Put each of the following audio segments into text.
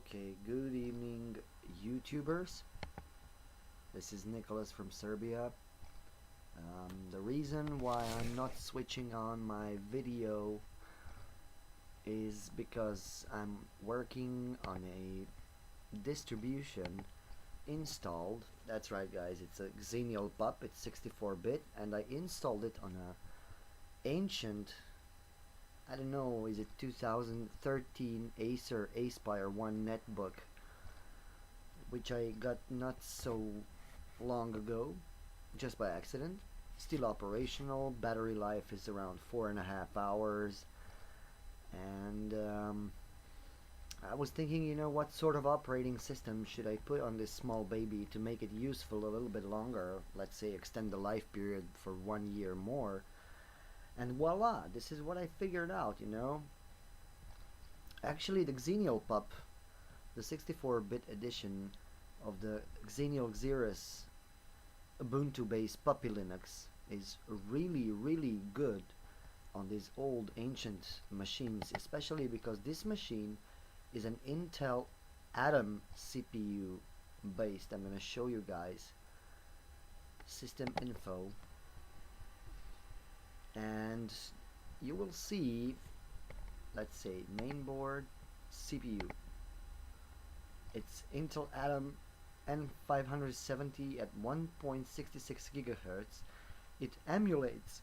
Okay, good evening, YouTubers. This is Nicholas from Serbia. The reason why I'm not switching on my video is because I'm working on a distribution installed. That's right, guys. It's a xenialpup. It's 64-bit, and I installed it on a ancient. I don't know. Is it 2013 Acer aspireone netbook, which I got not so long ago, just by accident. Still operational. Battery life is around 4.5 hours. And I was thinking, what sort of operating system should I put on this small baby to make it useful a little bit longer? Let's say extend the life period for 1 year more. And voila, this is what I figured out. Actually, the xenialpup, the 64-bit edition of the Xenial Xeris Ubuntu-based Puppy Linux is really good on these old ancient machines, especially because this machine is an Intel Atom CPU based. I'm going to show you guys system info, and you will see, let's say, mainboard CPU. It's Intel Atom N570 at 1.66 gigahertz. It emulates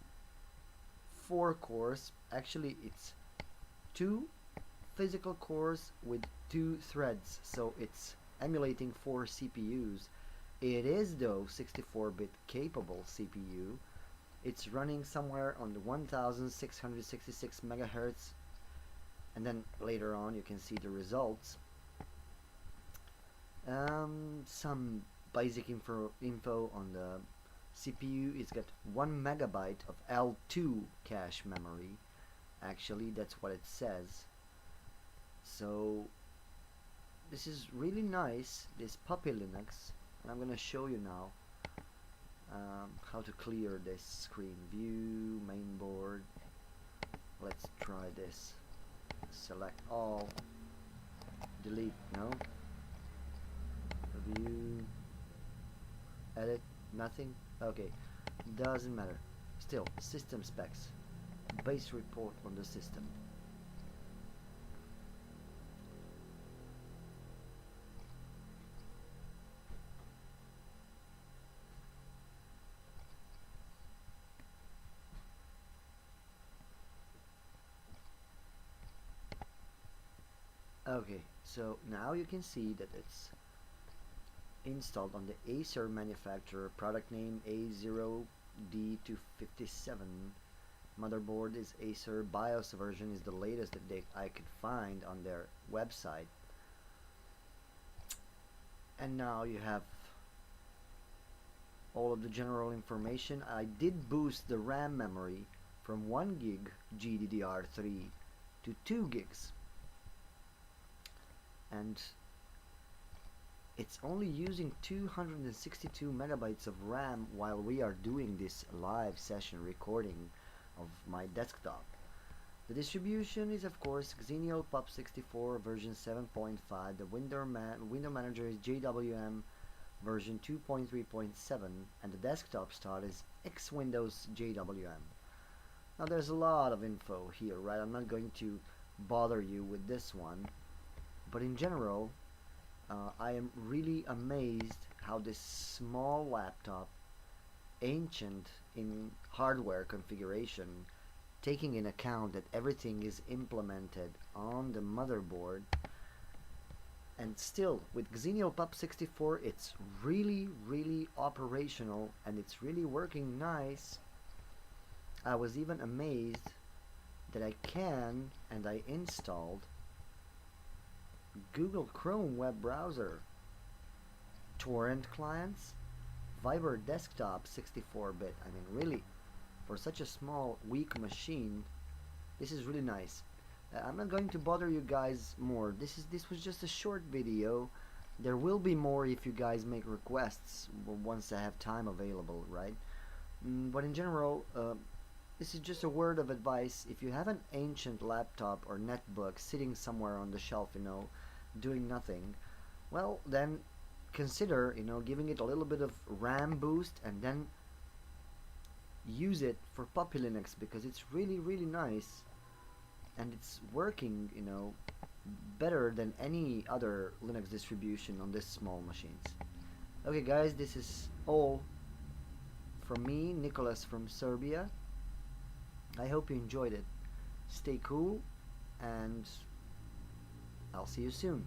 4 cores. Actually, it's 2 physical cores with 2 threads, so it's emulating 4 CPUs. It is, though, 64-bit capable CPU. It's running somewhere on the 1666 megahertz, and then later on you can see the results. Some basic info on the CPU. It's got 1 megabyte of L2 cache memory. Actually, that's what it says. So this is really nice, this Puppy Linux, and I'm gonna show you now how to clear this screen. View, mainboard. Let's try this. Select all, delete, no, view, edit, nothing. Okay, doesn't matter. Still, system specs, base report on the system. Okay, so now you can see that it's installed on the Acer manufacturer, product name A0D257. Motherboard is Acer. BIOS version is the latest that I could find on their website. And now you have all of the general information. I did boost the RAM memory from 1 gig GDDR3 to 2 gigs. And it's only using 262 megabytes of RAM while we are doing this live session recording of my desktop. The distribution is, of course, xenialpup64 version 7.5. The window manager is JWM version 2.3.7, and the desktop start is X Windows JWM. Now there's a lot of info here, right? I'm not going to bother you with this one, but in general, I am really amazed how this small laptop, ancient in hardware configuration, taking in account that everything is implemented on the motherboard, and still with xenialpup64 it's really operational and it's really working nice. I was even amazed that I can, and I installed Google Chrome web browser, torrent clients, Viber desktop 64-bit. I mean, really, for such a small, weak machine, this is really nice. I'm not going to bother you guys more. This was just a short video. There will be more if you guys make requests once I have time available, right? But in general, this is just a word of advice. If you have an ancient laptop or netbook sitting somewhere on the shelf, doing nothing, well then consider, giving it a little bit of RAM boost and then use it for Puppy Linux, because it's really really nice and it's working, better than any other Linux distribution on this small machines. Okay guys, this is all from me, Nicholas from Serbia. I hope you enjoyed it. Stay cool and I'll see you soon.